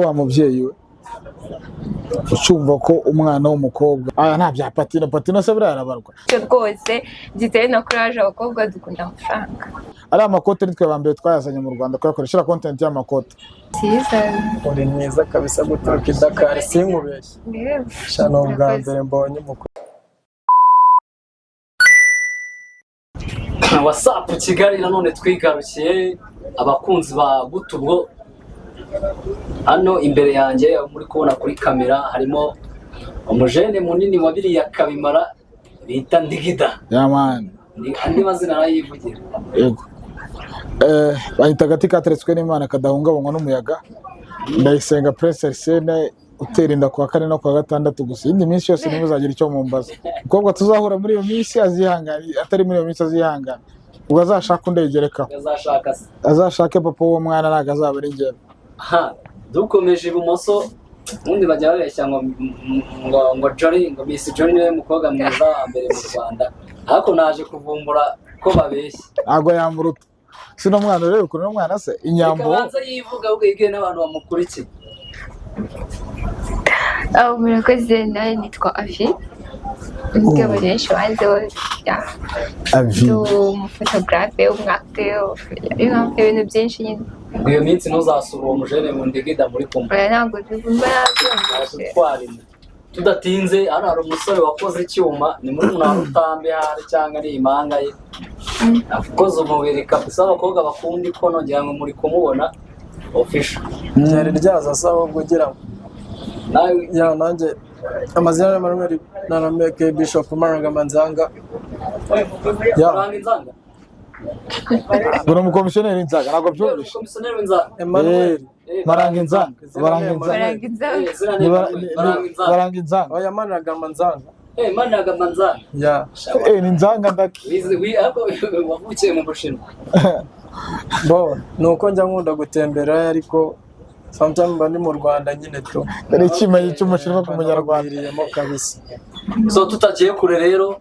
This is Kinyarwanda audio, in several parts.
Wa mubyeyi we ucumva ko umwana w'umukobwa nta bya patino se buriya arabarwa rwose giteye na courage abakobwa dukunda amafaranga. ari amakote nitwe ba mbere twayazanye mu Rwanda kuyakoresha content y'amakote. Cyiza uri mwiza kabisa guturuka i Dakar sinkubeshye shano bwa mbere mbonye umukuru. WhatsApp Kigali nanone twigarukiye abakunzi ba Gutubwo. Hano imbere yanjye muri kubona kuri kamera harimo umujene munini wa biriya kabimara bita Ndigida. Man. Andi mazina arayivugira. Yego. Bahita gati kateretswe n'Imana kadahungabanywa n'umuyaga. Ndayisenga Prince Arsene uterinda kwa kane no kwa gatandatu gusa. Indi minsi yose nimuzagira icyo mumbaza. Ukobwa tuzahura muri iyo minsi azihangana atari muri iyo minsi azihangana. Ubwo azashaka undegerekaho. Azashake papa wo mwana naga azabari ngero. Dukomeje ibumoso undi bajya babeshya ngo Jory ngo Miss Jory niwe mukobwa mwiza wa mbere mu Rwanda. Ariko naje kuvumbura ko babeshya. Ago yamuruta. Sino mwana rero kuri no mwana se inyambo. Kabanza yivuga ubwige n'abantu bamukurikiye. Murakoze nawe nitwa Avi. Ubwo benshi banzeho Avi. Umufotogarafe, umwacteur, ibintu byinshi nyine. Iyo minsi ntuzasura uwo mujene mu Ndigida muri kumwe. Ntabwo bigomba nabyumvise. Tudatinze hano hari umusore wakoze icyuma ni muri mwana rutambe hari cyangwa ari imanga ye. Akoze umubiri kabisa abakobwa bakunda ikono ngira ngo muri kumubona official. Byari ryaza sawa kugira nawe ya nanjye amazina y'Emmanuel Narameke Bishop Marangamanzanga. Maranga Inzanga. Buri umukomisiyoneri Inzanga ntabwo byumvishe. Komisiyoneri Inzanga. Emmanuel Maranga Inzanga. Maranga Inzanga. Oya Marangamanzanga. Marangamanzanga. Ya. Ni Inzanga ndaki. Wavukiye mu Bushinwa. Bo nuko njya nkunda gutembera ariko sometimes bandi mu Rwanda nyine to. Ari kimenye cy'umushinwa ku munyarwanda kabisa. So tutagiye kure rero.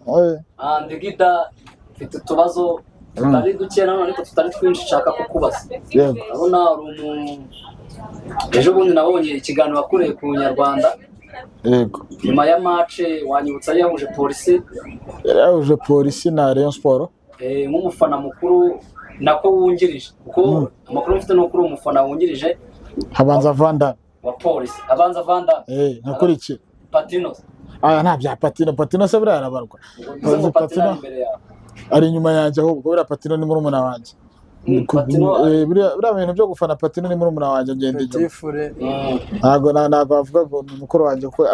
Ndigida mfite utubazo tutari duke none ariko tutari twinshi nshaka kukubaza. Yego. Urabona uri ejo bundi nabonye ikiganiro wakoreye ku Nyarwanda. Yego. Nyuma ya match wanyibutsa yahuje polisi. Yahuje polisi na Rayon Sport. Nk'umufana mukuru nako wungirije. Kuko amakuru mfite no kuri umufana wungirije. Habanza Vanda Wa polisi. Abanza Vanda. Nakuriki. Patino. Nta bya patino se buriya arabarwa. Patino imbere yawe. Ari nyuma yanjye ahubwo buriya patino ni murumuna wanjye. Buriya bintu byo gufana patino ni murumuna wanjye ngende inyuma. Ntabwo avuga ngo ni mukuru wanjye ko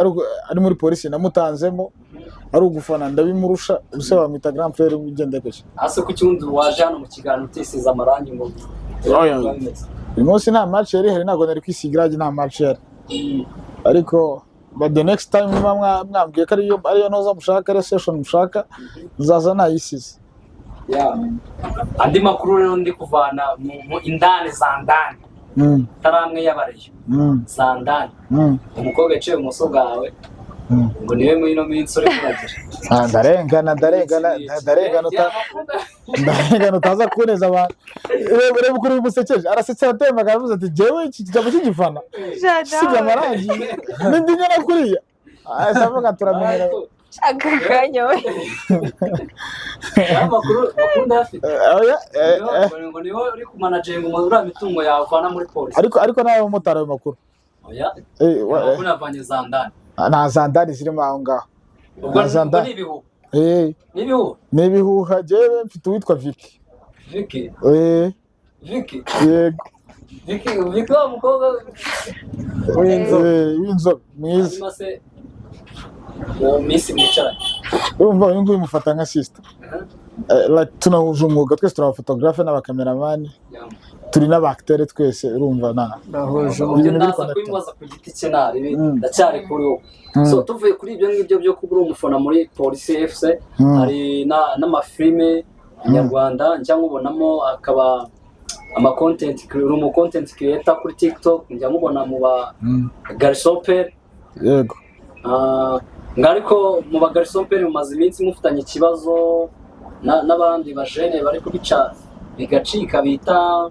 ari muri polisi namutanzemo ari ugufana ndabimurusha ubuse bamwita grand frère ugende gusha. Ase ku cyundi waje hano mu kiganiro utisiza amarangi ngo uyu munsi nta match yari hari ntabwo nari kwisigira nta match yari. Ariko but the next time mwambwiye ko ariyo noza mushaka ari session mushaka nzaza nayisize. Andi makuru rero ndi kuvana mu indani za ndani taramwe y'abareyo za ndani umukobwa yaciye umuso bwawe ngo niwe muri no minsi uri kuragira. Ndarengana utaza kuneza abantu. Reba kuri umusekeje arasetsa atemba aravuze ati jewe iki kijabo cy'igifana siga amarangi n'indinya nakuriya asavuga turamenyera akakanya we. Amakuru ndafite ngo niwe uri ku managinga umura mitungo yawe uvana muri polisi. Ariko nawe umutara ayo makuru. Oya unavanye za ndani. Nta za ndani zirimo aho ngaho. Ubwo ni ibihuha. Nibihuha jewe mfite uwitwa Vicky. Vicky. Vicky. Yego. Vicky wa mukobwa w'inzobe mwiza. Miss mwicara. Urumva uyu nguyu mufata nka sister. Tunahuje umwuga twese turi abafotogarafe n'abakameramani. Turi n'abacteur twese urumva nahuje ndaza kwimubaza ku giti cye nari ndacyari kuri wo. So tuvuye kuri ibyo ngibyo byo kubura umufana muri Police FC hari n'amafilme Nyarwanda njya nkubonamo akaba mu content creator kuri TikTok njya nkubona mu ba Garsoper. Yego. Ngariko mu ba Garsoper mumaze iminsi mufitanye ikibazo n'abandi bajene bari kubica bigacika bita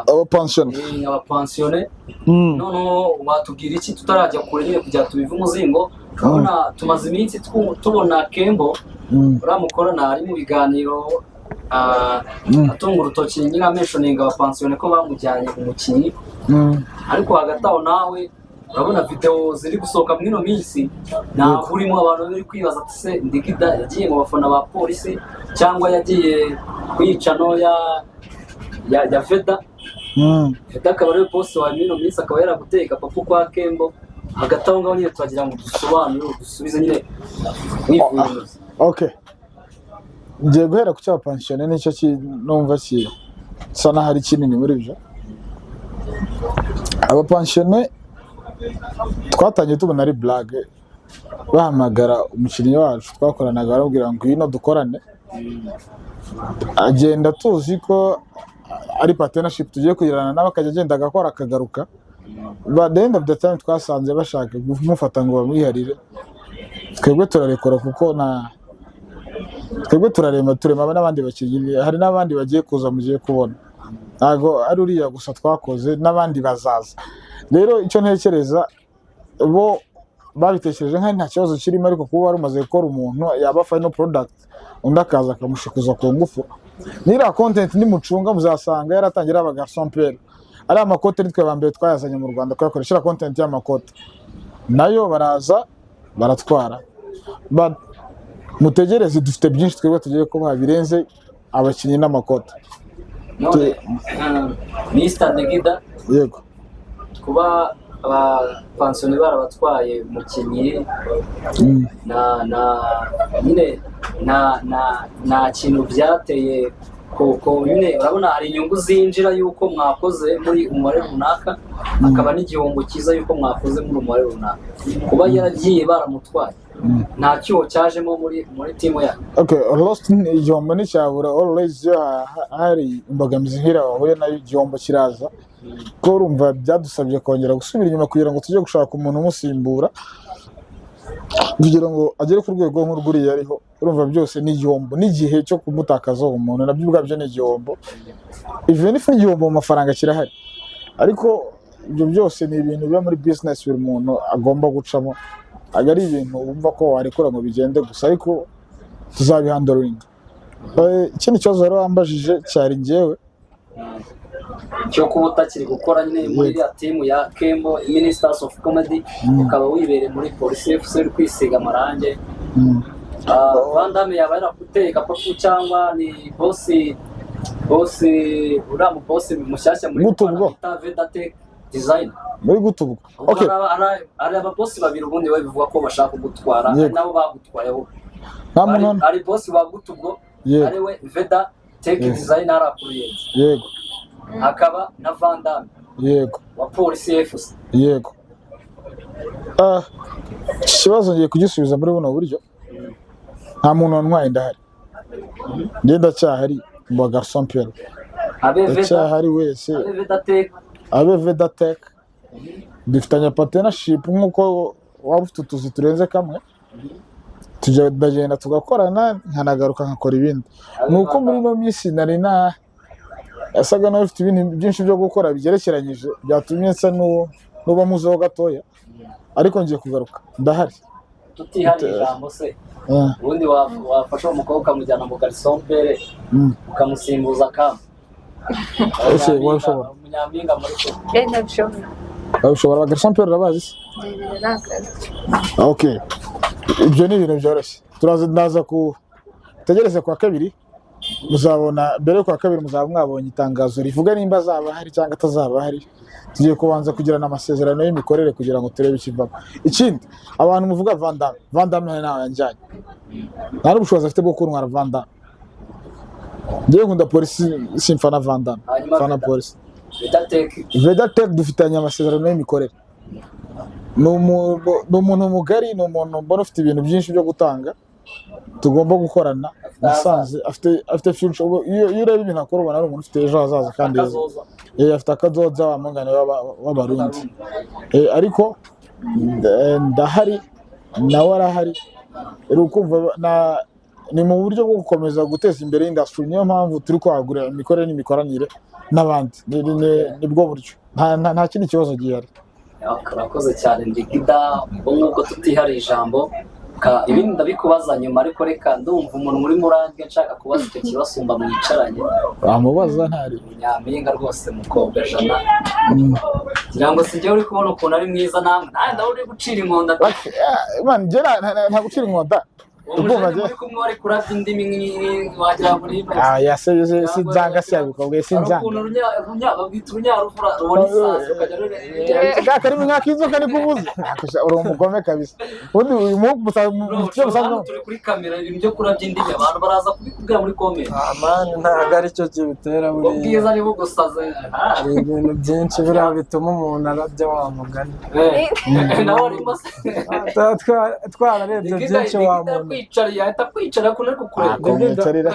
abapansiyone noneho watubwira iki tutarajya kure nyine kugira tubive umuzingo urabona tumaze iminsi tubona Kembo uriya mukorana ari mu biganiro atunga urutoki nyine ameshoninga abapansiyone ko bamujyanye umukinnyi ariko hagati aho nawe urabona video ziri gusohoka muri ino minsi ntabwo urimo abantu bari kwibaza ati se Ndigida yagiye mu bafana ba polisi cyangwa yagiye kwica noya ya Veda Veda akaba ari boss wa ino minsi akaba yaraguteka papa kwa Kembo hagati aho ngaho nyine turagira ngo dusobanure dusubize nyine wifuza. Okay, ngiye guhera ku cya pensione nicyo numva sana hari kinini muri byo. Abapensione twatangiye tubona ari blague bahamagara umukinnyi wacu twakoranaga barabwira ngo ino dukorane agenda tuzi ko ari partnership tugiye kugirana nawe akajya agenda agakora akagaruka but the end of the time twasanze bashaka kumufata ngo bamwiharire twebwe turarekora kuko twebwe turema n'abandi bakinnyi hari n'abandi bagiye kuza mugiye kubona ntago ari uriya gusa twakoze n'abandi bazaza rero icyo ntekereza bo babitekereje nka nta kibazo kirimo ariko kuba wari umaze gukora umuntu yaba final product undi akaza akamushikuza ku ngufu nira content ni mucunga muzasanga yaratangira abagarçon pere ari amakote nitwe bambere twayazanye mu Rwanda kwakoresha content y'amakote nayo baraza baratwara but mutegereze dufite byinshi twebwe tugiye kuba birenze abakinnyi n'amakote Mr. Ndigida yego kuba abapansiyoni barabatwaye umukinnyi nta kintu byateye kuko nyine urabona hari inyungu zinjira yuko mwakoze muri umubare runaka akaba n'igihombo cyiza yuko mwakoze muri umubare runaka kuba yaragiye baramutwaye nta cyo cyajemo muri timu ya okay lost igihombo n'icyabura always hari imbogamizi nkira wahuye nayo igihombo kiraza ko urumva byadusabye kongera gusubira inyuma kugira ngo tujye gushaka umuntu umusimbura kugira ngo agere ku rwego nk'urwuriye ariho urumva byose ni igihombo n'igihe cyo kumutakaza umuntu nabyo ubwabyo ni igihombo even if igihombo mu mafaranga kirahari ariko ibyo byose ni ibintu biba muri business buri muntu agomba gucamo agari ibintu wumva ko warekora ngo bigende gusa ariko tuzabihandoringa. Ikindi kibazo rero wambajije cyari ngewe cyo kuba utakiri gukora nyine muri ya timu ya Kembo Ministers of Comedy ukaba wibereye muri Police FC uri kwisiga amarange Vandame yaba yarakuteka papu cyangwa ni boss uramu boss mushyashya muri Veda Tech Design muri gutubwa. Okay, ari aba boss babiri ubundi babivuga ko bashaka kugutwara nabo bagutwayeho ari boss bagutubwo ari we Veda Tech Design arakuriye yego akaba na Vandame yego wa Police FC yego. Ikibazo ngiye kugisubiza muri buno buryo nta muntu wantwaye ndahari ngenda cyahari mu garçon pere cyahari wese abe Veda Tech dufitanye partnership nkuko waba ufite utuzi turenze kamwe tujya tugakorana nkanagaruka nkakora ibindi nuko muri no minsi nari yasaga nawe ufite ibintu byinshi byo gukora bigerekeranyije byatumye nsa n'uba muzeho gatoya ariko ngiye kugaruka ndahari tutihari ijambo se ubundi wafasha umukobwa ukamujyana mu garçon pere ukamusimbuza kama ese wabishobora umunyampinga muri ko ndabishobora wabishobora garçon pere urabazi se okay ibyo ni ibintu byoroshye ndaza tegereze kwa kabiri muzabona mbere kwa kabiri muzaba mwabonye itangazo rivuga nimba azaba hari cyangwa atazaba hari tugiye kubanza kugirana amasezerano y'imikorere kugira ngo turebe ikivamo. Ikindi abantu muvuga Vandame nawe yanjyanye nta n'ubushobozi afite bwo kuntwara Vandame ngiye nkunda polisi simfana Vandame fana polisi Veda Tech dufitanye amasezerano y'imikorere ni umuntu mugari ni umuntu mbona ufite ibintu byinshi byo gutanga tugomba gukorana nasanze afite future iyo ureba ibintu akora ubona ari umuntu ufite ejo hazaza kandi afite akazoza wamungane w'abarundi ariko ndahari nawe arahari urukumva ni mu buryo bwo gukomeza guteza imbere industry niyo mpamvu turi kwagura imikorere n'imikoranire n'abandi nibwo buryo nta kindi kibazo gihari. Urakoze cyane Ndigida, nk'uko tutihariye ijambo ibindi ndabikubaza nyuma, ariko reka ndumva umuntu muri murange nshaka kubaza icyo kibasumba mwicaranye. Wamubaza ntari Nyampinga rwose mukobwa Jana, ngira ngo sinjye uri kubona ukuntu ari mwiza, namwe ndabona uri gucira inkonda. nta gucira inkonda muri kumwe wari kurabya indimi wagira ngo ni si nzanga si yabikobwa si nzanga babwita urunyarufura rubona isazi ukajya karimo nk'akinzoka ni kubuze uri umugome kabisa. ubundi uyu muhungu turi kuri kamera, ibintu byo kurabya indimi abantu baraza kubikubwira muri komenti. mani ntabwo ari cyo kibitera, ubwiza ni bugusaze. hari ibintu byinshi buriya bituma umuntu arabya wa mugani. nawe urimo se twararebye byinshi wa muntu kwicariye ahita kwicara ko nari kukureba.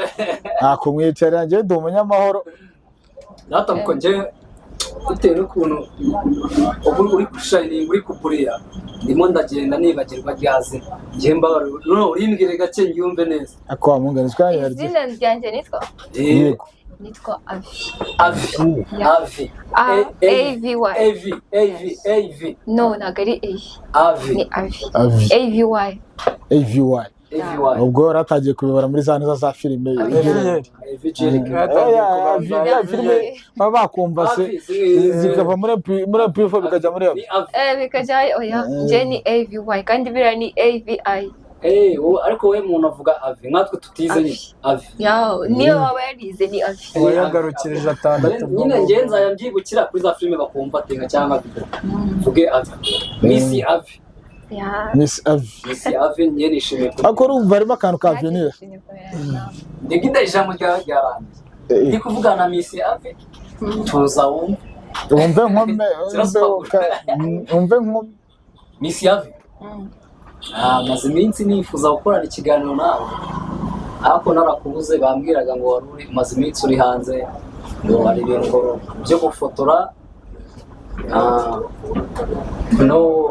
nakumwicarira njye ndi umunyamahoro. natamuko njye bitewe n'ukuntu ubu uri gushayininga uri kupuriya ndimo ndagenda nibagirwa ryaze njye mbabara urimbwire gake ngyumve neza. akwa mungana twanya izina ryanjye nitwa yego nitwa Avi Avi no ntabwo ari Avi ni Avi AVY ubwo ratagiye kubibara muri za filime filime baba bakumva se zikava muri pifo bikajya muri bikajya oya njye ni AVY kandi biriya ni AVI. ariko we muntu avuga Avi nkatwe tutize ni Avi. niyo waba yarize ni Avi. wayagarukirije atandatu nyine njye nzayabyibukira kuri za filime bakumva tenga cyangwa video vuge Avi Miss Avi. Miss Avi njye nishimiye ako urumva harimo akantu ka avenir. Ndigida ijambo ryawe ryarangiye ndi kuvugana na Miss Avi tuza wumve nkome Miss Avi. maze iminsi nifuza gukorana ikiganiro nawe ariko narakubuze, bambwiraga ngo wari uri maze iminsi uri hanze ngo hari ibintu byo gufotora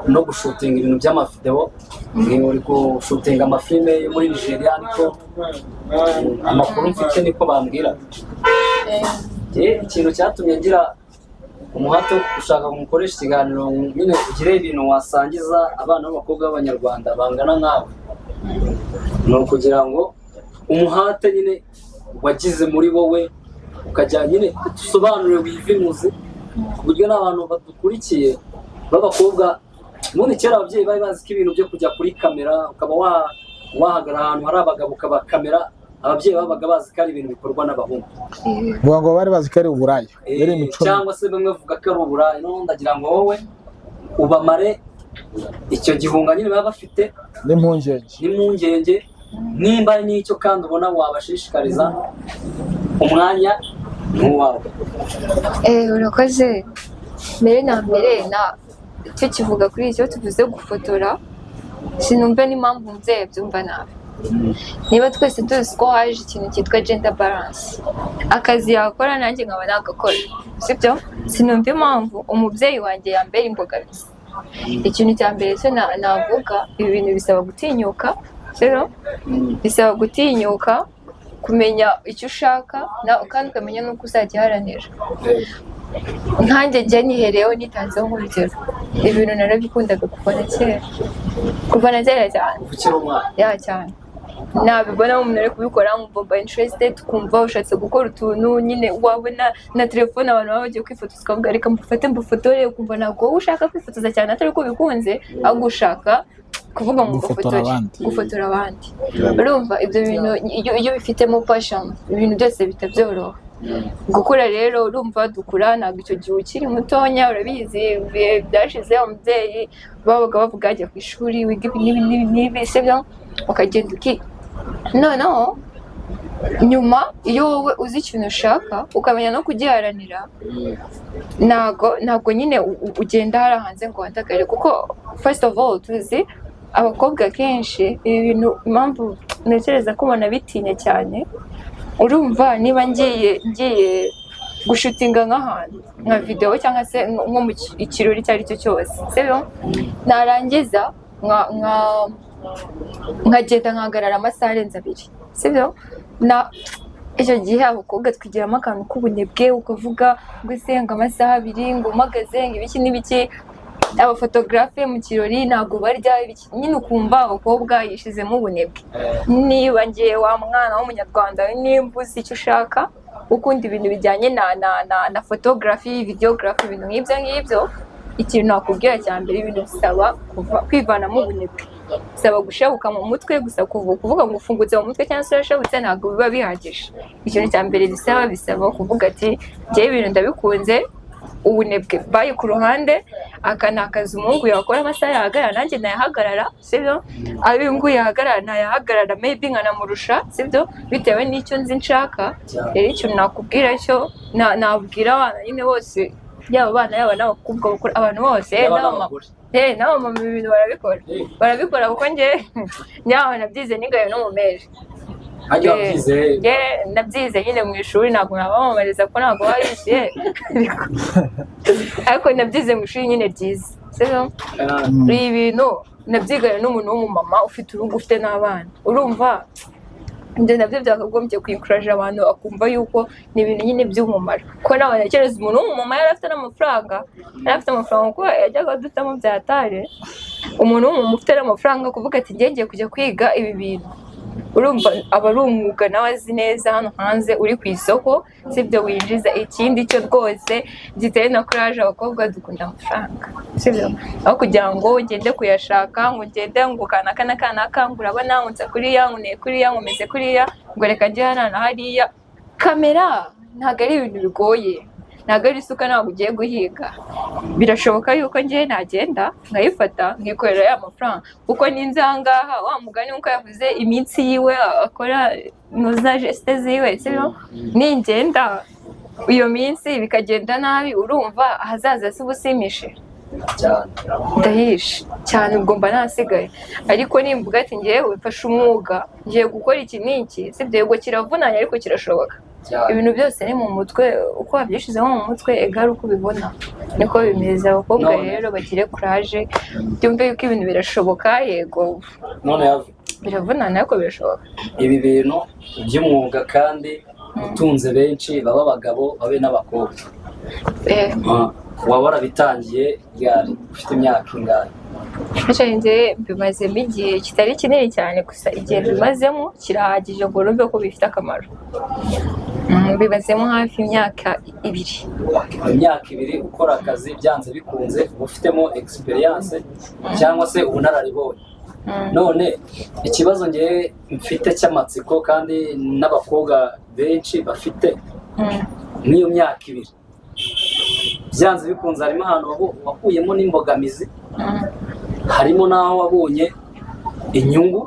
no gushutinga ibintu by'amavideo, uri gushutinga amafilime yo muri Nigeria, ariko amakuru mfite niko bambwira. ikintu cyatumye ngira umuhate wo gushaka kumukoresha ikiganiro nyine ugire ibintu wasangiza abana b'abakobwa b'abanyarwanda bangana nkawe, ni ukugira ngo umuhate nyine wagize muri wowe ukajya nyine dusobanurire wivimuze ku buryo n'abantu badukurikiye b'abakobwa. ubundi kera ababyeyi bari bazi ko ibintu byo kujya kuri kamera ukaba wahagarara ahantu hari abagabo ukaba kamera, ababyeyi babaga bazi ko ari ibintu bikorwa n'abahungu. ngo bari bazi ko ari uburaya cyangwa se bamwe bavuga ko ari uburaya. none ndagira ngo wowe ubamare icyo gihunga nyine baba bafite n'impungenge nimba ari n'icyo kandi ubona wabashishikariza umwanya n'uwawe. urakoze. mbere na mbere icyo kivuga kuri icyo tuvuze gufotora, sinumva n'impamvu umubyeyi abyumva nabi. niba twese tuzi ko haje ikintu cyitwa gender balance, akazi yakora nanjye nkaba nagakora, sibyo? sinumva impamvu umubyeyi wanjye yambera imbogamizi. ikintu cya mbere cyo navuga, ibi bintu bisaba gutinyuka, sibyo? bisaba gutinyuka, kumenya icyo ushaka kandi ukamenya n'uko uzagiharanira. nkanjye njya nihereyeho nitanzeho nk'urugero, ibintu narabikundaga kuva na kera cyane. nabibona umuntu ari kubikora nkumva interested, kumva ushatse gukora utuntu nyine wabona na telefone abantu baba bagiye kwifotoza ukavuga reka mbufotore, ukumva ntabwo wowe ushaka kwifotoza cyane atari ko bikunze, ahubwo ushaka kuvuga ngo gufotora abandi. urumva ibyo bintu iyo bifitemo passion ibintu byose bihita byoroha. gukura rero urumva dukura ntabwo icyo gihe ukiri mutonya, urabizi ibihe byashize umubyeyi babaga bavuga ajya ku ishuri wiga ibi n'ibi sibyo, ukagenda noneho nyuma iyo wowe uzi ikintu ushaka ukamenya no kugiharanira, ntabwo nyine ugenda hari hanze ngo wandagare. kuko first of all tuzi abakobwa kenshi ibi bintu, impamvu ntekereza ko banabitinya cyane, urumva niba ngiye gushutinga nk'ahantu nka video cyangwa se nko mu kirori icyo ari cyo cyose, sibyo? narangiza nkagenda nkahagarara amasaha arenze 2, sibyo? icyo gihe abakobwa twigiramo akantu k'ubunebwe ukavuga ngo ese ngo amasaha 2 ngo umagaze ngo ibiki n'ibiki, abafotogarafe mu kirori ntabwo barya nyine ukumva abakobwa yishizemo ubunebwe. Niba ngiye wa mwana w'umunyarwanda nimba uzi icyo ushaka ukunda ibintu bijyanye na photography, videography, ibintu nk'ibyo, ikintu nakubwira cya mbere, ibintu bisaba kwivanamo ubunebwe, bisaba gushabuka mu mutwe. Gusa kuvuga ngo ufungutse mu mutwe cyangwa se urashabutse ntabwo biba bihagije. Ikintu cya mbere bisaba kuvuga ati njyewe ibintu ndabikunze, ubunebwe bayi ku ruhande. Aka ni akazi umuhungu yakora amasaha yahagarara nanjye nayahagarara, sibyo? Abe nguyu yahagarara nayahagarara, maybe nkanamurusha, sibyo? Bitewe n'icyo nzi nshaka. Rero ikintu nakubwira cyo nabwira abana nyine bose, yaba abana yaba n'abakobwa, abantu bose n'abamama ibintu barabikora kuko njye nabyize nigayo no mu meje. Nabyize nyine mu ishuri, ntabwo nabamamariza ko ntabwo bayishyuye ariko nabyize mu ishuri nyine ryiza, sibyo? Ibi bintu nabyigana n'umuntu w'umumama ufite urugo, ufite n'abana. Urumva njye nabyo byakagombye kwikuraje abantu akumva yuko ni ibintu nyine by'umumaro, ko nawe ntekereza umuntu w'umumama yari afite n'amafaranga, kuko yajyaga adutamo byatare. Umuntu w'umumama ufite n'amafaranga kuvuga ati ngiye kujya kwiga ibi bintu, urumva aba ari umwuga nawe azi neza hano hanze uri ku isoko, sibyo? Winjiza ikindi cyo rwose giteye na courage. Abakobwa dukunda amafaranga, sibyo? Aho kugira ngo ugende kuyashaka, ngo ugende ngo kanaka ngo urabona nkunze kuriya, nkuneye kuriya, nkomeze kuriya, ngo reka njye hano hariya. Kamera ntabwo ari ibintu bigoye, ntabwo ari isuka, ntabwo ugiye guhiga. Birashoboka yuko njye nagenda nkayifata nkikorera ya mafaranga, kuko ninze ahangaha wa mugani nkuko yavuze iminsi yiwe akora noza geste ziwe, sibyo? Ningenda iyo minsi bikagenda nabi, urumva ahazaza si ubusimishe ndahishe cyane, ubwo mba nasigaye. Ariko nimvuga ati ngewe mfashe umwuga, ngiye gukora iki n'iki, sibyo? Yego kiravunanye ariko kirashoboka. Ibintu byose ni mu mutwe, uko wabyishizemo mu mutwe egari uko ubibona niko bimeze. Abakobwa rero bagire courage, byumve yuko ibintu birashoboka. Yego biravunana ariko birashoboka. Ibi bintu by'umwuga kandi utunze benshi baba abagabo babe n'abakobwa, waba warabitangiye ryari? Ufite imyaka ingahe? Njye mbimazemo igihe kitari kinini cyane, gusa igihe mbimazemo kirahagije ngo numve ko bifite akamaro. Mbimazemo hafi imyaka 2. Imyaka 2 ukora akazi byanze bikunze, ufitemo experience cyangwa se ubunararibonye. None ikibazo ngewe mfite cy'amatsiko kandi n'abakobwa benshi bafite n'iyo myaka 2, byanze bikunze harimo ahantu wakuyemo n'imbogamizi, harimo n'aho wabonye inyungu,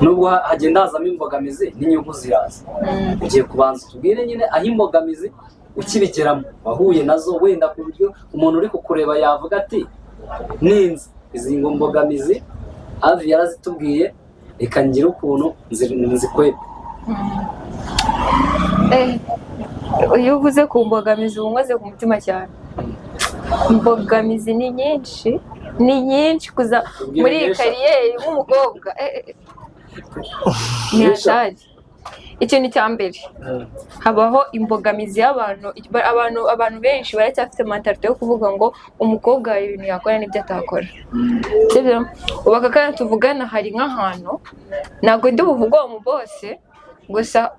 nubwo hagenda hazamo imbogamizi n'inyungu ziraza. Ugiye kubanza tubwire nyine aho imbogamizi ukibigeramo wahuye nazo, wenda ku buryo umuntu uri kukureba yavuga ati ninzi izi mbogamizi Avi yarazitubwiye, reka ngire ukuntu nzikwebe. Iyo uvuze ku mbogamizi wunkoze ku mutima cyane. Imbogamizi ni nyinshi kuza muri kariyeri nk'umukobwa. Ni hatari. Ikintu cya mbere, habaho imbogamizi y'abantu. Abantu benshi baracyafite mentalite yo kuvuga ngo umukobwa hari ibintu yakora n'ibyo atakora, sibyo? Ubu aka kanya tuvugana hari nk'ahantu, ntabwo ndi buvuge uwo mu bose, gusa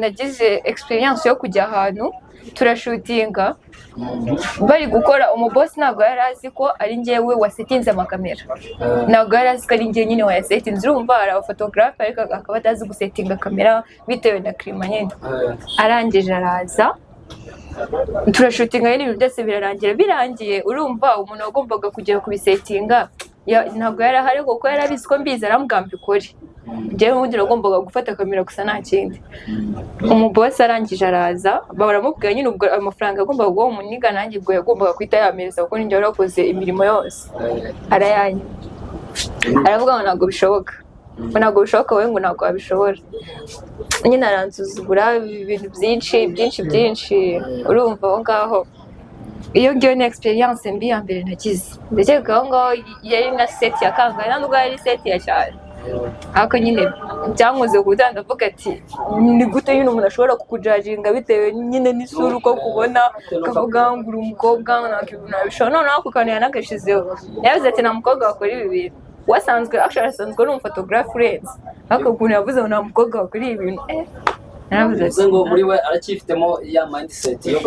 nagize experience yo kujya ahantu turashutinga bari gukora. Umubosi ntabwo yari azi ko ari njyewe wasetinze amakamera, ntabwo yari azi ko ari njye nyine wayasetinze. Urumva hari abafotogarafe ariko akaba atazi gusetinga kamera bitewe na klima nyine. Arangije araza turashutinga n'ibintu byose birarangira. Birangiye urumva umuntu wagombaga kugera kubisetinga ntabwo yari ahari kuko yari abizi ko mbizi, aramugamba ikore. Njyewe ubundi nagombaga gufata kamera gusa nta kindi. Umubosi arangije araza, baramubwira nyine ubwo amafaranga agomba guha umuniga, nanjye ubwo yagombaga kwita yamereza kuko ninjye wari wakoze imirimo yose. Arayanya, aravuga ngo ntabwo bishoboka, wowe ngo ntabwo wabishobora. Nyine aransuzugura ibintu byinshi. Urumva aho ngaho iyo ngiyo ni experience mbi ya mbere nagize. Ndakeka aho ngaho yari na seti ya kangahe, nubwo yari seti ya cyane. ariko nyine byankoze kugira ndavuga ati ni gute nyine umuntu ashobora kukujajinga bitewe nyine n'isura uko kubona akavuga ngo uri umukobwa ntabishobora noneho ako kantu yanagashizeho yavuze ati nta mukobwa wakora ibi bintu wasanzwe asanzwe ari umufotogarafe urenze ariko ukuntu yavuze ngo nta mukobwa wakora ibi bintu bivuze ngo muri we aracyifitemo ya mindset yo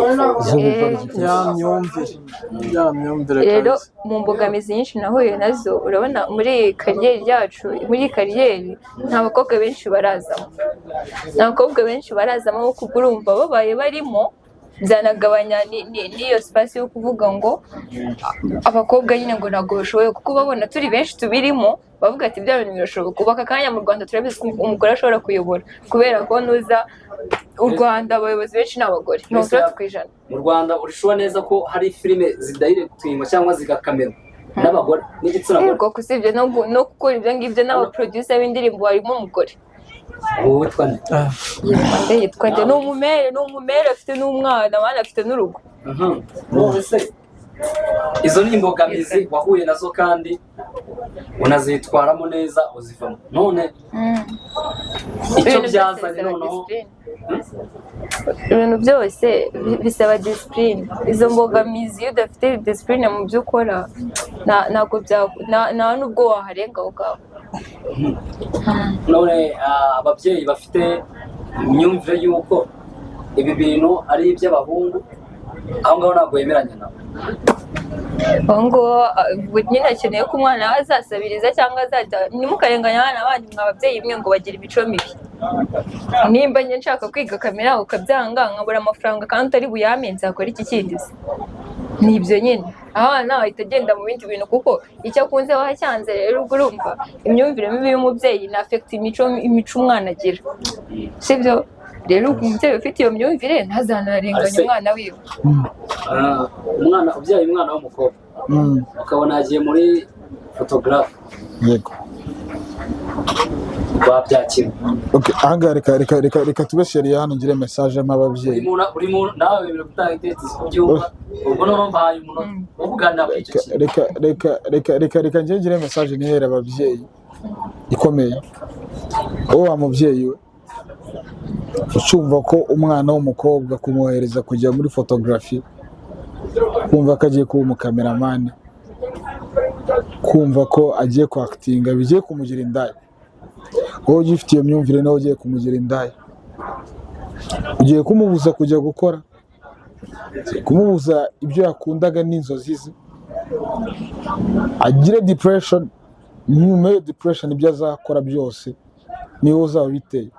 ya myumvire rero mu mbogamizi nyinshi nahuye nazo urabona muri kariyeri yacu muri kariyeri nta bakobwa benshi barazamo kuko urumva babaye barimo byanagabanya n'iyo sipasi yo kuvuga ngo abakobwa nyine ngo ntabwo bashoboye kuko babona turi benshi tubirimo bavuga ati bya bintu birashoboka ubu aka kanya mu Rwanda turabizi ko umugore ashobora kuyobora kubera ko nuza u Rwanda abayobozi benshi ni abagore 30%. Mu Rwanda urishuwa neza ko hari filime zidayiregitingwa cyangwa zigakamerwa n'abagore n'igitsina gore yego kusibye no gukora ibyo ngibyo n'abaproducer b'indirimbo harimo umugore wowe twande yitwa nde ni umumere afite n'umwana abana afite n'urugo se izo ni imbogamizi wahuye nazo kandi unazitwaramo neza uzivamo none icyo byazanye noneho ibintu byose bisaba discipline izo mbogamizi iyo udafite discipline mu byo ukora nta nubwo waharenga aho ngaho none ababyeyi bafite imyumvire y'uko ibi bintu ari iby'abahungu aho ngaho ntabwo wemeranya nabo aho ngaho nyine akeneye ko umwana we azasabiriza cyangwa azajya ntimukarenganya abana banyu mwa babyeyi mwe ngo bagire imico mibi nimba njye nshaka kwiga kamera ukabyanga nkabura amafaranga kandi utari buyame nzakora iki kindi se ni ibyo nyine abana bahita agenda mu bindi bintu kuko icyo akunze wahacyanze rero ubwo urumva imyumvire mibi y'umubyeyi na affect imico umwana agira sibyo rero umubyeyi ufite iyo myumvire ntazanarenganya umwana wiwe umwana ubyaye umwana w'umukobwa ukabona yagiye muri photographe yego babyakira ahangaha reka tube seriye hano ngire message y'ababyeyi buri muntu nawe bibiri gutanga itekerezo ku byumva ubwo no mbaye umuntu wo kuganira kuri icyo kintu reka ngire message nihere ababyeyi ikomeye wowe wa mubyeyi we ucumva ko umwana w'umukobwa kumwohereza kujya muri photography kumva ko agiye kuba umukameramani kumva ko agiye kwakitinga bigiye kumugira indaya wowe ugifite iyo myumvire nawe ugiye kumugira indaya ugiye kumubuza kujya gukora kumubuza ibyo yakundaga n'inzozi ze agire depression nyuma yo depression ibyo azakora byose niwe uzaba biteye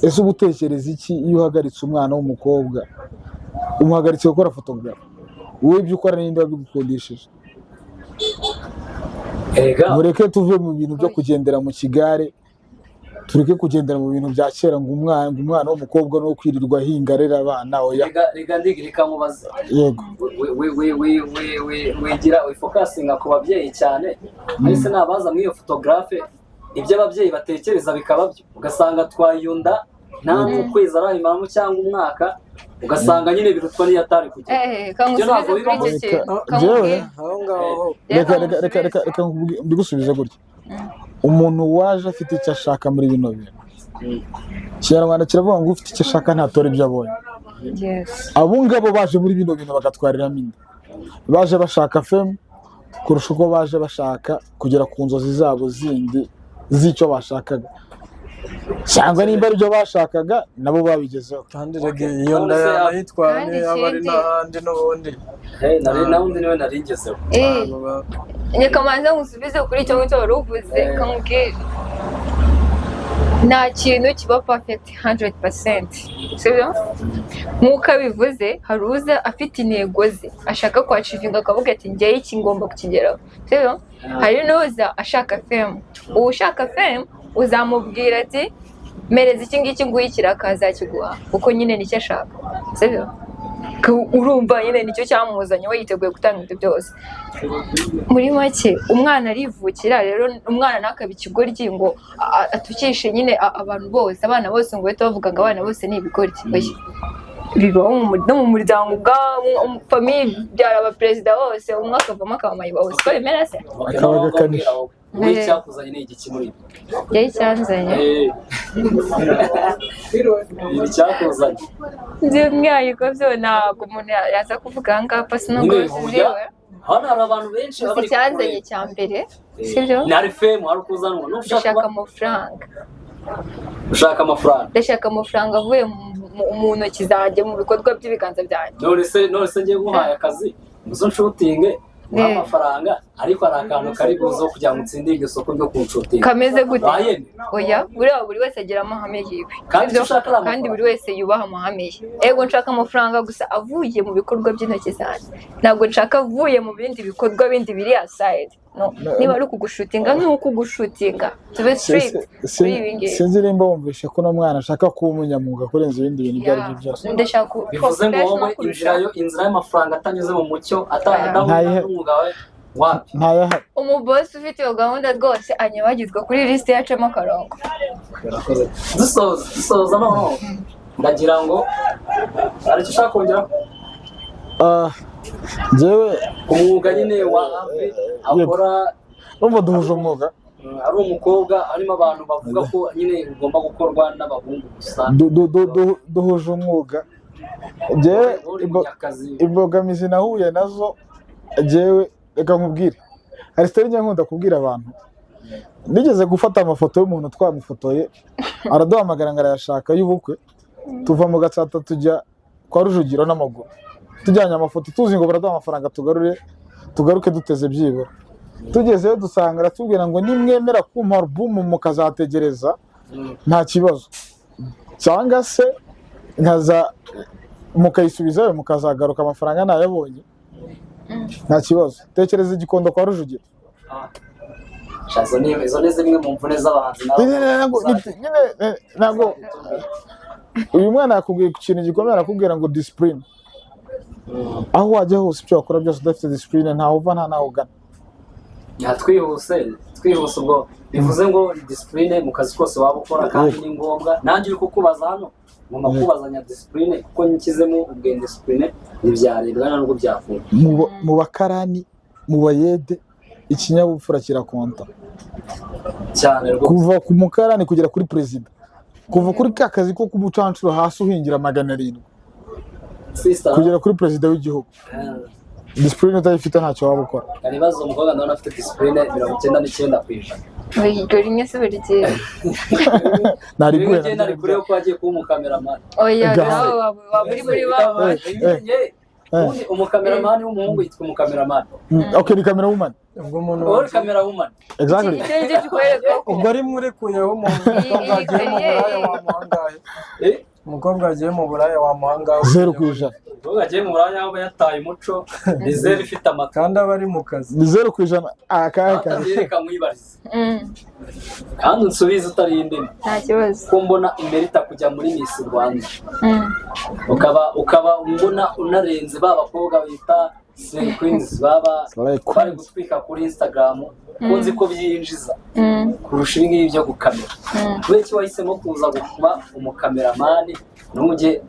ese uba utekereza iki iyo uhagaritse umwana w'umukobwa umuhagaritse gukora photography wowe ibyo ukora n'indi wabigukundishije mureke tuve mu bintu byo kugendera mu kigare tureke kugendera mu bintu bya kera ngo umwana w'umukobwa no kwirirwa ahinga arera abana oya reka mubaze yego wigira wifokasinga ku babyeyi cyane ariko nabaza muri iyo photographe ibyo ababyeyi batekereza bikaba byo ugasanga twayunda nta ukwezi arahimaramo cyangwa umwaka ugasanga nyine birutwa niyo atari kujya reka mbigusubize gutya umuntu waje afite icyo ashaka muri bino bintu Kinyarwanda kiravuga ngo ufite icyo ashaka ntatora ibyo abonye abo ngabo baje muri bino bintu bagatwariramo inda baje bashaka fame kurusha uko baje bashaka kugera ku nzozi zabo zindi z'icyo bashakaga cyangwa nimba ari byo bashakaga nabo babigezeho kandi rege iyo ndaya yitwanye abari n'ahandi n'ubundi nawundi niwe naringezeho reka manza ngusubize kuri icyo ngicyo wari uvuze kamubwire nta kintu kiba perfect 100%, sibyo? Nk'uko abivuze hari uza afite intego ze ashaka kwacivinga akavuga ati njyewe iki ngomba kukigeraho, sibyo? Hari n'uza ashaka fame, uwo ushaka fame uzamubwira ati mereza iki ngiki nguhikira akazakiguha kuko nyine nicyo ashaka, sibyo? Urumva nyine nicyo cyamuzanye we yiteguye gutanga ibyo byose. Muri make umwana arivukira, rero umwana nakabe ikigoryi ngo atukishe nyine abantu bose, abana bose ngo bahita bavuga ngo abana bose ni ibigoryi. Bibaho no mu muryango bwa famille byara aba president bose umwe akavamo akaba mayiba bose ko bimera se. Akabagakanira wowe icyakuzanye ni igiki muri ibi yari cyanzanye ibi cyakuzanye by'umwihariko byo ntabwo umuntu yaza kuvuga aha ngaha pasi nubwo biziwe hano hari abantu benshi baba bari icyanzanye cya mbere sibyo ni hari femu hari ukuzanwa ndashaka amafaranga ndashaka amafaranga avuye mu ntoki zanjye mu bikorwa by'ibiganza byanjye none se ngiye guhaye akazi muzo nshutinge muha amafaranga ariko hari akantu kari buzo kugira ngo utsindire iryo soko ryo kunshutinga kameze gute oya buri wese agira amahame yiwe kandi buri wese yubaha amahame ye ego nshaka amafaranga gusa avuye mu bikorwa by'intoki zanjye ntabwo nshaka avuye mu bindi bikorwa bindi biri aside niba ari ukugushutinga ni ukugushutinga tube straight kuri ibi ngibi sinzi nimba wumvishe ko n'umwana ashaka kuba umunyamwuga kurenza ibindi bintu ibyo ari byo byose ndashaka bivuze ngo wowe inzira y'amafaranga atanyuze mu mucyo atahura n'umwuga we wapi ntayahari umubosi ufite iyo gahunda rwose anyabagizwa kuri lisite yacamo akarongo dusoza noneho ndagira ngo hari icyo ushaka kongeraho njyewe umwuga nyine wa Ave akora urumva duhuje umwuga ari umukobwa harimo abantu bavuga ko nyine ugomba gukorwa n'abahungu gusa duhuje umwuga njyewe imbogamizi nahuye nazo njyewe reka nkubwire hari sitori njye nkunda kubwira abantu nigeze gufata amafoto y'umuntu twamufotoye araduhamagara ngo arayashaka y'ubukwe tuva mu Gatsata tujya kwa Rujugiro n'amaguru tujyanye amafoto tuzi ngo baraduha amafaranga tugaruke duteze byibura tugezeyo dusanga aratubwira ngo nimwemera kumpa album mukazategereza nta kibazo cyangwa se mukayisubizayo mukazagaruka amafaranga nayabonye nta kibazo tekereza igikondo kwa Rujugiro izo ni zimwe mu mvune z'abahanzi ntabwo uyu mwana yakubwiye ku kintu gikomeye arakubwira ngo discipline aho wajya hose ibyo wakora byose udafite discipline ntaho uva nta naho ugana twihuse ubwo bivuze ngo discipline mu kazi kose waba ukora kandi ni ngombwa nanjye uri kukubaza hano ngomba kubazanya discipline kuko nkizemo ubwenge discipline ntibyarebwa nubwo byakunda mu bakarani mu bayede ikinyabupfura kirakonta cyane rwose kuva ku mukarani kugera kuri perezida kuva kuri ka kazi ko kumucancuro hasi uhingira 700 kugera kuri perezida w'igihugu discipline utayifite ntacyo waba ukora hari bazo umukobwa ndabona afite discipline 99%. Oyigo rimwe se buri gihe nari kure ko agiye kuba umukameraman oya nawe waba uri muri baba undi umukameraman w'umuhungu yitwa umukameraman okay ni camera woman ubwo umuntu uri camera woman exactly ikindi kikwereka ubwo ari muri kuyeho umuntu umukobwa agiye mu buraya wamuhangaho 0%. Umukobwa agiye mu buraya aho yataye umuco ni 0 ifite amata kandi aba ari mu kazi ni 0%. akahe kazi reka mwibarize kandi unsubize utari indimi nta kibazo ko mbona imerita kujya muri Miss Rwanda ukaba mbona unarenze bakobwa bita Slay Queens baba bari gutwika kuri Instagram kunzi ko byinjiza kurusha ibingibi byo gukamera kubera iki wahisemo kuza kuba umukameraman n'uje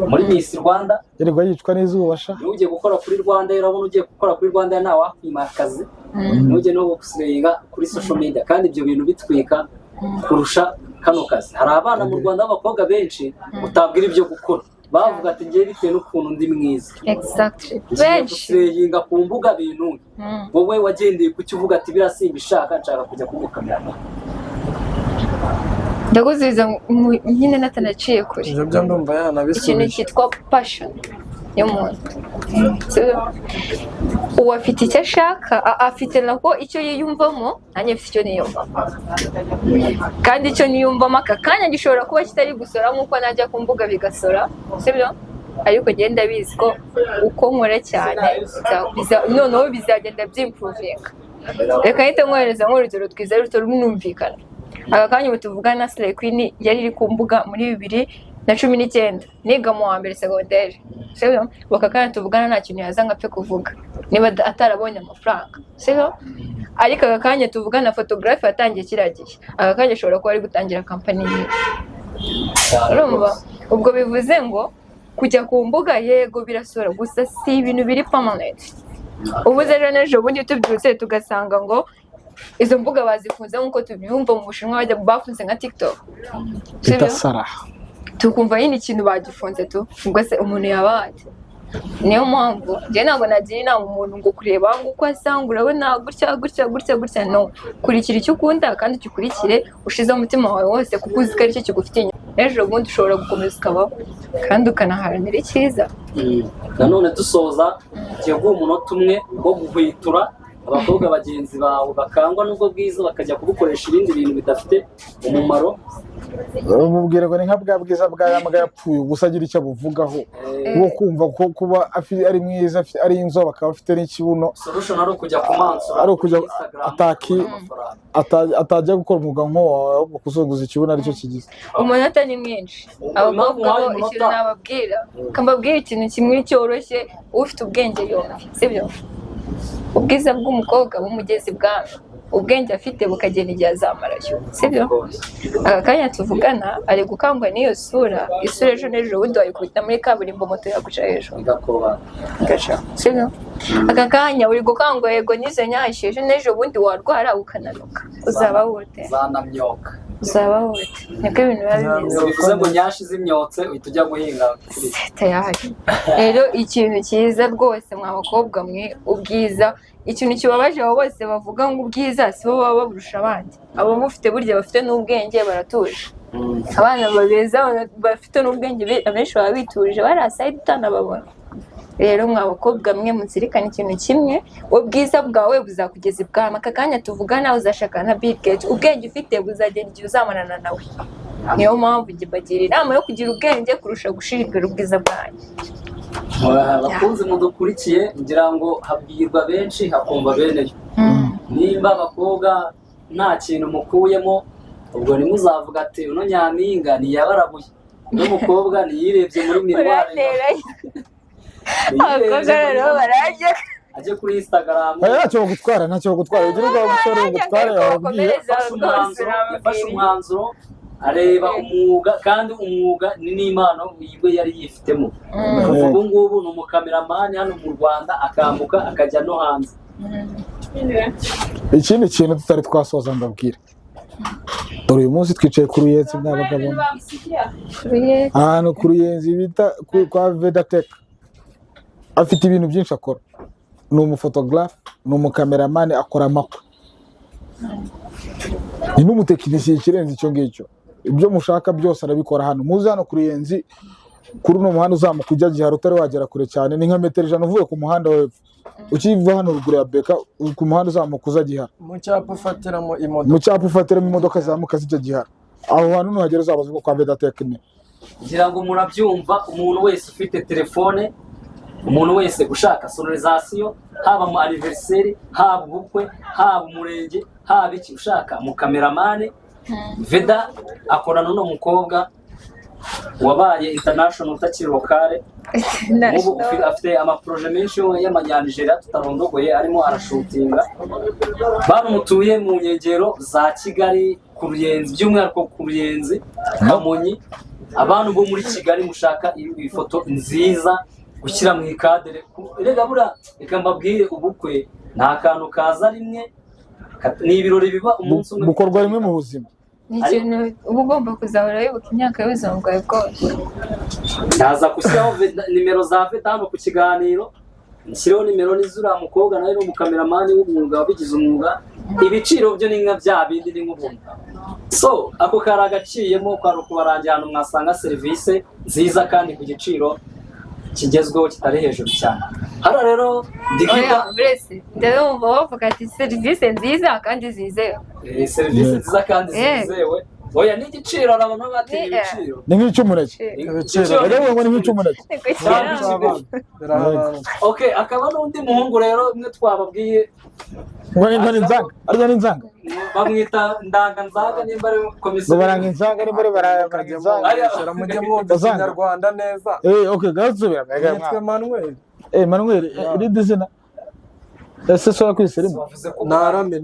muri Miss Rwanda yerwa yicwa n'izuba sha n'uje gukora kuri Rwanda urabona ugiye gukora kuri Rwanda nta wakwima akazi n'uje no guslayinga kuri social media kandi ibyo bintu bitwika kurusha kano kazi hari abana mu Rwanda b'abakobwa benshi utabwira ibyo gukora bavuga ati ngiye bitewe n'ukuntu ndi mwiza exactly benshi yinga ku mbuga bintu wowe wagendeye ku kivuga ati birasimba nshaka kujya kumukamera ndaguziza nyine natanaciye kuri ibyo byo ndumva yanabisubije ikintu cyitwa passion y'umuntu uwo afite icyo ashaka afite nako icyo yiyumvamo nanjye mfite icyo niyumvamo kandi icyo niyumvamo aka kanya gishobora kuba kitari gusora nk'uko najya ku mbuga bigasora sibyo ariko ngenda bizi ko uko nkora cyane noneho bizagenda byimpuvinga reka ahita nkohereza nk'urugero twiza ruto runumvikana aka kanya ubu tuvugana na Slay Queen yari iri ku mbuga muri 2019 niga mu wa mbere secondaire sibyo baka kandi tuvugana nta kintu yaza ngapfe kuvuga niba atarabonye amafaranga sibyo ariko aka kanya tuvugana photographe yatangiye kiragiye aka kanya ashobora kuba ari gutangira company ye urumva ubwo bivuze ngo kujya ku mbuga yego birasora gusa si ibintu biri permanent ubuze rero n'ejo bundi tubyutse tugasanga ngo izo mbuga bazifunze nk'uko tubyumva mu Bushinwa bajya bafunze nka TikTok itasara tukumva nyine ikintu bagifunze tu ubwo se umuntu yabaye niyo mpamvu njye ntabwo nagira inama umuntu ngo kureba ngo uko asanga urabona gutya no kurikira icyo ukunda kandi ugikurikire ushize umutima wawe wose kuko uzi ko ari cyo kigufitiye inyuma ejo bundi ushobora gukomeza ukabaho kandi ukanaharanira icyiza. nanone dusoza igihe guha umunota umwe wo guhwitura abakobwa bagenzi bawe bakangwa n'ubwo bwiza bakajya kubukoresha ibindi bintu bidafite umumaro, umubwira ngo ni nka bwa bwiza bw'ayambwa yapfuye gusa agira icyo abuvugaho wo kumva ko kuba ari mwiza ari inzobe akaba afite n'ikibuno solution ari ukujya kumansura ari ukujya atajya gukora umwuga nk'uwo ahubwo kuzunguza ikibuno aricyo kigize. Umunota ni mwinshi abakobwa bo ikintu nababwira kambabwira ikintu kimwe cyoroshye ufite ubwenge yombi sibyo ubwiza bw'umukobwa bumugezi bwami ubwenge afite bukagenda igihe azamarayo sibyo aka kanya tuvugana ari gukangwa n'iyo isura ejo n'ejo bundi wayikubita muri kaburimbo moto yaguca hejuru igaca sibyo aka kanya uri gukangwa yego n'izo nyashyi ejo n'ejo bundi warwara ukananuka uzaba wote uzaba wote niko ibintu biba bimeze bivuze ngo nyashi z'imyotse uhita ujya guhinga tayari rero ikintu cyiza rwose mwa bakobwa mwe ubwiza ikintu kibabaje abo bose bavuga ngo ubwiza si bo baba baburusha abandi abo mufite burya bafite n'ubwenge baratuje abana babeza bafite n'ubwenge abenshi baba bituje barasaye utanababona. Rero mwa bakobwa mwe mutsirikana ikintu kimwe ubwiza bwawe buzakugeza ibwami aka kanya tuvugana uzashaka na Bill Gates ubwenge ufite buzagenda igihe uzamanana nawe niyo mpamvu bagira inama yo kugira ubwenge kurusha gushira imbere ubwiza bwanyu. abakunzi mudukurikiye ngira ngo habwirwa benshi hakumva beneyo nimba abakobwa nta kintu mukuyemo ubwo ntimuzavuga ati uno nyampinga ntiyabarabuye n'umukobwa ntiyirebye muri mirwari abakobwa rero barajya ajye kuri Instagram ntacyo gutwara ugira ubwo gusore gutwara yabwiye yafashe umwanzuro areba umwuga kandi umwuga ni n'impano yiwe yari yifitemo ubu ngubu ni umukameramani hano mu Rwanda akambuka akajya no hanze. Ikindi kintu tutari twasoza ndabwira dore uyu munsi twicaye ku Ruyenzi n'abagabo ahantu ku Ruyenzi bita kwa Vedatech afite ibintu byinshi akora ni umufotographe ni umukameramani akora amakwe ni n'umutekinisiye ikirenze icyo ngicyo ibyo mushaka byose arabikora hano muze hano ku Ruyenzi kuri uno muhanda uzamuka ujya Giharo utari wagera kure cyane ni nka metero 100 uvuye ku muhanda wepfo ukiva hano ruguru ya Beka ku muhanda uzamuka uza Giharo mu cyapa ufatiramo imodoka zamuka zijya Giharo aho hantu nuhagera uzabaza kwa Vedatech ngira ngo murabyumva umuntu wese ufite telefone umuntu wese ushaka sonorisation haba mu anniversaire haba ubukwe haba umurenge haba iki ushaka mu kameramane Veda akorana no mukobwa wabaye international utakiri lokale ubu afite amaproje menshi y'amanyanijera tutarondogoye arimo arashutinga bamutuye mu nkengero za Kigali ku Ruyenzi by'umwihariko ku Ruyenzi Kamonyi abantu bo muri Kigali mushaka ifoto nziza gushyira mu ikadere rega bura reka mbabwire ubukwe nta kantu kaza rimwe ni ibirori biba umunsi umwe bukorwa rimwe mu buzima ni ikintu uba ugomba kuzahora wibuka imyaka y'ubuzima bwawe bwose. ndaza gushyiraho nimero za Veda hano ku kiganiro nshyiraho nimero n'izura mukobwa nawe n'umukameramani w'umwuga wabigize umwuga ibiciro byo ni nka bya bindi ni nk'ubuntu so ako kari agaciyemo kwari ukubarangira ahantu mwasanga serivisi nziza kandi ku giciro kigezweho kitari hejuru cyane hano rero ndikita burese ndabumva bavuga ati serivisi nziza kandi zizewe serivisi nziza kandi zizewe oya n'igiciro arabona batinya ibiciro ni nk'icy'umuneke rero ngo ni nk'icy'umuneke okay akaba n'undi muhungu rero umwe twababwiye ngo ni nzanga arya ni nzanga bamwita ndanganzaga nimba ari komisiyo baranga inzanga nimba ari baranga mujye mwumva Ikinyarwanda neza okay gasubira yitwa Manuel Manuel iri dizina ese so yakwisirimu narame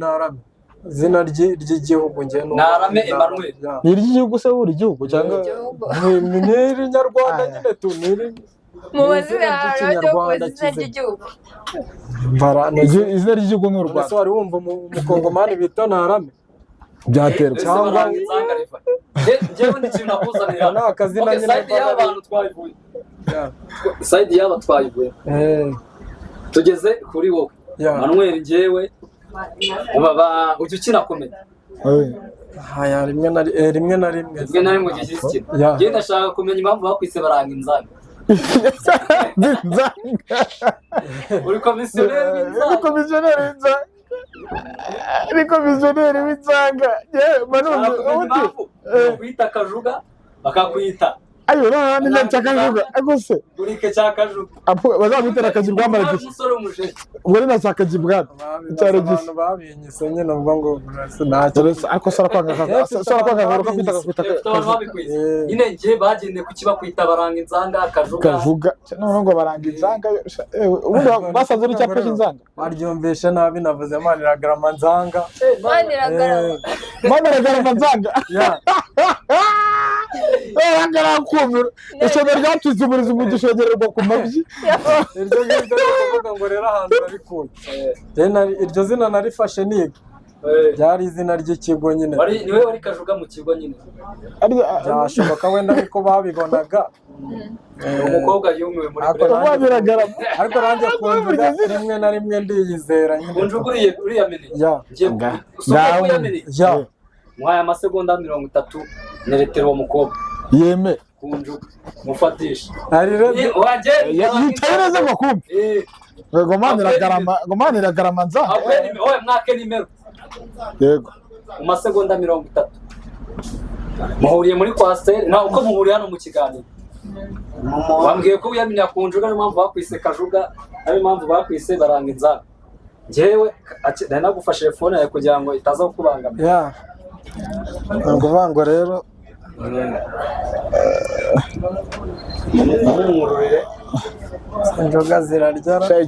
zina ry'igihugu nge no Narame Emmanuel ni iry'igihugu se uri igihugu cyangwa ni Nyarwanda nyine tu mu mazina yawe ku izina ry'igihugu izina ry'igihugu ni u Rwanda. Ese wari wumva umukongomani bita Ntarame Byaterwa cyangwa njyewe n'ikintu nakuzanira ni akazina nyine sayidi y'abantu twayivuye sayidi y'aba twayivuye tugeze kuri wowe Manuel njyewe ujya ukina komedi rimwe na rimwe ugize ikintu njyewe ndashaka kumenya impamvu bakwise baranga inzanga uri komisiyoneri w'inzanga ni komisiyoneri w'inzanga kwita Kajuga bakakwita ayo nani nacakajuga agose urike cyakajuga bazamwitera akajibwa amara umusore umuje ubwo na cyakajibwa cyare gise abantu babinyise nyine ubwo ngo ntacyo ariko sara kwanga kwita nyine ngiye bagendeye ku kiba kwita baranga inzanga kajuga none ngo baranga inzanga ubundi basanze uri cyapa cy'inzanga baryumvishe nabi navuze maniragarama nzanga maniragarama nzanga kumira ishobora ryatuze umurizo mu gishogererwa ku mabyi iryo ngiryo kuvuga ngo rero ahantu barikuye iryo zina narifashe niga byari izina ry'ikigo nyine niwe wari Kajuga mu kigo nyine byashoboka wenda ariko babibonaga umukobwa yumiwe muri ariko nanjye kumvuga rimwe na rimwe ndiyizera nyine unjuguriye uriya mene muhaye amasegonda 30 neretera uwo mukobwa yeme kunjuga mufatisha yitereza makumbi gomaniragarama nza oye mwake nimero yego mu masegonda 30 muhuriye muri Kwastel na uko muhuriye hano mu kiganiro bambwiye ko uyamenya kunjuga ari mpamvu bakwise Kajuga ari mpamvu bakwise baranga inzanga njyewe nagufashe telefone yawe kugira ngo itaza kukubangamira ukuvuga ngo rero injoga ziraryara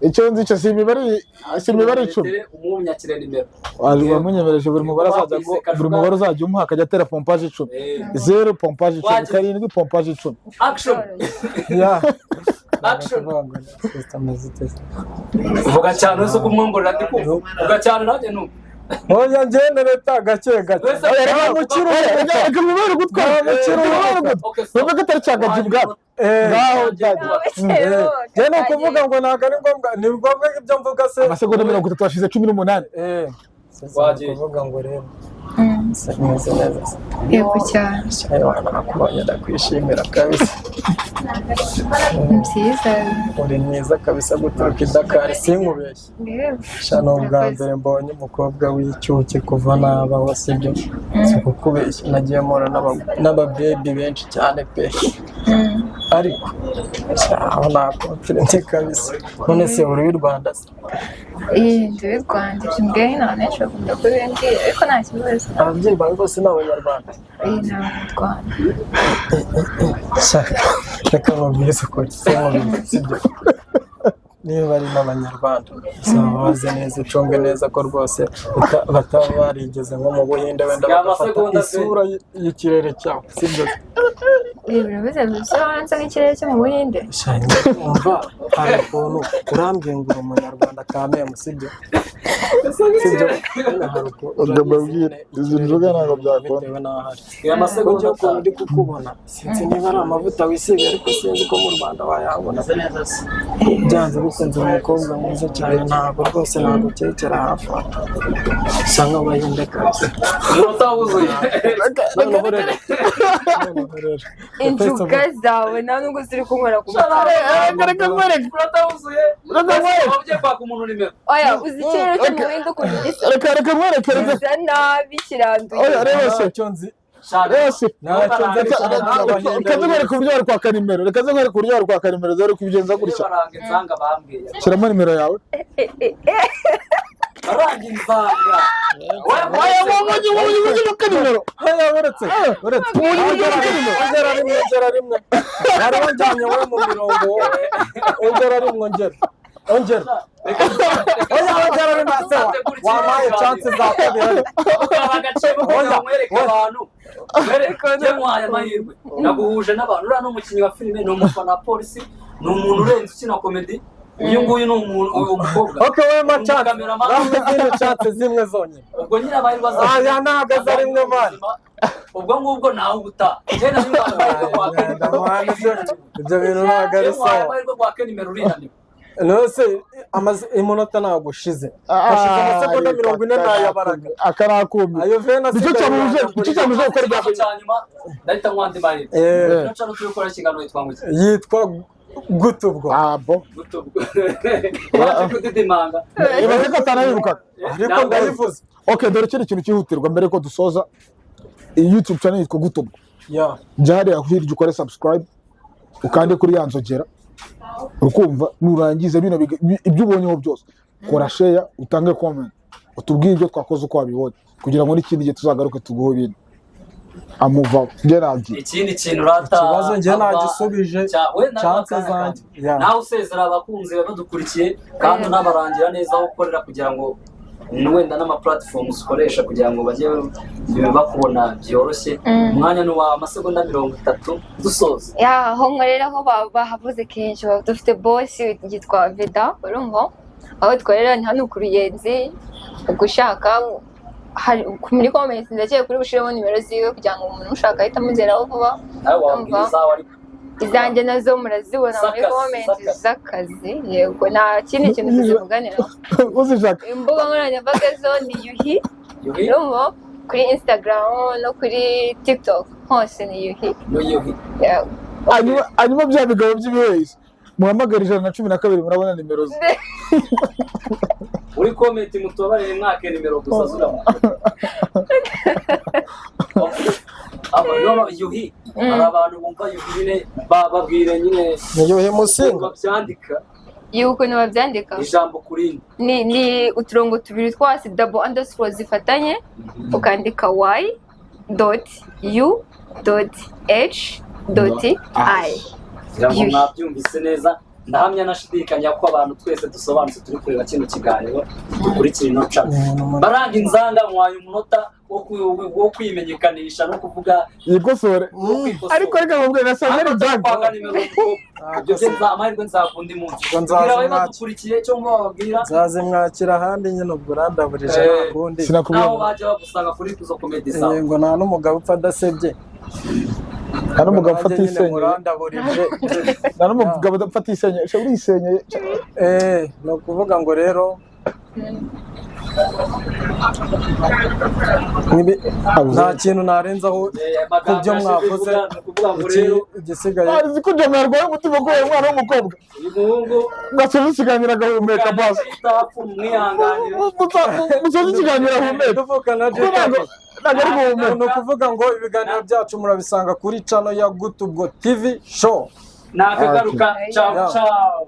icyo nzi cyo si imibare 10 umunyakire nimero wamunyemereje buri mubare uzajya umuha akajya atera pompage 10 0 pompage 10 karindwi pompage 10 action vuga cyane uzi ko umwongorera ndi kumva vuga cyane nanjye numva oya ngene leta gake oya mukiro reka mubere gutwara mukiro baba gatari cyagajibwa ngaho ngene kuvuga ngo naga ari ngombwa ni ngombwa ibyo mvuga se amasegonda 30 washize 18 wagiye kuvuga ngo rero neza yego cyane nakubonye ndakwishimira kabisa nziza uri mwiza kabisa guturuka i Dakar sinkubeshye shano ubwa mbere mbonye umukobwa w'icyuke kuva naba wasibyo sikukubeshye nagiye mpora n'ababebi benshi cyane pe ariko aho nakonfidence kabisa none se uri w'i Rwanda se ndi w'i Rwanda kimbwiye none nshobora kubibwira ariko nta kibazo ababyeyi bawe bose ni Abanyarwanda ni Abanyarwanda reka mubwize ukuri sibyo niba ari n'Abanyarwanda baze neza ucunge neza ko rwose bataba barigeze nko mu Buhinde wenda bagafata isura y'ikirere cyaho sibyo birabuze bisobanutse nk'ikirere cyo mu Buhinde umva hari ukuntu urambwiye ngo uri Umunyarwanda kameme sibyo ndababwira izi nzoga ntabwo byakunda amasegonda ko ndi kukubona sinzi niba ari amavuta wisiga ariko sinzi ko mu Rwanda wayabona byanze bikunze umukobwa mwiza cyane ntabwo rwose nagukekera hafi usa nk'Abahinde kabisa utabuzuye injuga zawe nta nubwo ziri kunywera ku mutwe utabuzuye ugiye kwaka umuntu nimero oya uzi ikirere cyo mu Buhinde ukuntu gisa reka mwereke gisa nabi kiranduye oya reba se nzi reka mwereke uburyo wari kwaka nimero reka mwereke uburyo wari kwaka nimero zari kubigenza gutya shyiramo nimero yawe baranga inzanga oya mujye muka nimero uretse ongera rimwe hari wajyanye we mu mirongo ongera rimwe ongera ongera oya ongera bimasewa wamaye chance za kabiri agacemo kumwereka abantu mwereke mwaye amahirwe naguhuje n'abantu uriya n'umukinnyi wa filime ni umufana wa polisi ni umuntu urenze ukina komedi uyu nguyu ni umuntu umukobwa we machanse ramuzindi chance zimwe zonyine ubwo nyine amahirwe aya ntabwo ari rimwe mani ubwo ngubwo nawe ubuta njye nari amahirwe kwa ibyo bintu ntabwo ari sawa amahirwe kwa nimero urinaniwe nose imunota ntabwo ushize hashize amasegonda 40 n'ayabaraga akarakumbi ayo vena nicyo cyamuje gukora ibyago cyanyuma ndahita nkwandi mahirwe no cano turi gukora ikiganiro yitwa gutubwo abo gutubwo waje kudidimanga ibaze ko atanayiruka ariko ndayivuze okay dore kiri kintu cyihutirwa mbere ko dusoza YouTube channel yitwa gutubwo jari ahirije ukore subscribe ukande kuri yanzogera ukumva nurangiza bino ibyo ubonyeho byose kora share utange comment utubwire ibyo twakoze uko wabibonye kugira ngo n'ikindi gihe tuzagaruke tuguho ibintu amuva Gerald ikindi kintu rata ikibazo nge nagisubije chance zanjye nawe usezera abakunzi badukurikiye kandi nabarangira neza aho ukorera kugira ngo wenda n'ama platforms ukoresha kugira ngo bajye bakubona byoroshye umwanya ni wa amasegonda 30 dusoza aho nkorera aho bahavuze kenshi dufite boss yitwa Veda urumva aho tkorera ni hano ku Ruyenzi ugushaka muri comments ndagiye kuri bushiremo nimero ziwe kugira ngo umuntu ushaka ahita amugeraho vuba izanjye nazo murazibona muri comments z'akazi yego nta kindi kintu tuzivuganira uzishaka imbuga nkoranyambaga zo ni Yuhi urumva kuri Instagram no kuri TikTok hose ni Yuhi hanyuma bya bigabo by'ibihezi muhamagara 112 murabona nimero ze uri comment mutubabarire mwake nimero gusa zuramo abantu Yuhi abantu bumva Yuhi ne bababwire nyine Yuhi Musinga babyandika yuko no babyandika ijambo kurindi ni uturongo tubiri twasi double underscore zifatanye ukandika y.u.h.i Ngo mwabyumvise neza ndahamya nashidikanya ko abantu twese dusobanutse turi kureba kino kiganiro dukurikira ino chat baranga inzanga mwaye umunota wo kwimenyekanisha no kuvuga yikosore ariko reka mubwe nasanga ari byanga ibyo byenza amahirwe nzakunda imunsi kugira badukurikiye cyo mbabwira zaze mwakira ahandi nyine ubwo randaburije nakundi naho baje bagusanga kuri kuzo comedy sawa ngo nta n'umugabo upfa adasebye Nano mugabo ufata isenye nano mugabo ufata isenye uri isenye no kuvuga ngo rero nta kintu narenzaho kubyo mwakoze igisigaye ari kujya mwarwaye umutima ko umwana w'umukobwa gasoje ikiganiro agahumeka basi musoje ikiganiro ahumeka tuvuka na no kuvuga ngo ibiganiro byacu murabisanga kuri channel ya Gutubwo TV show nakagaruka ciao ciao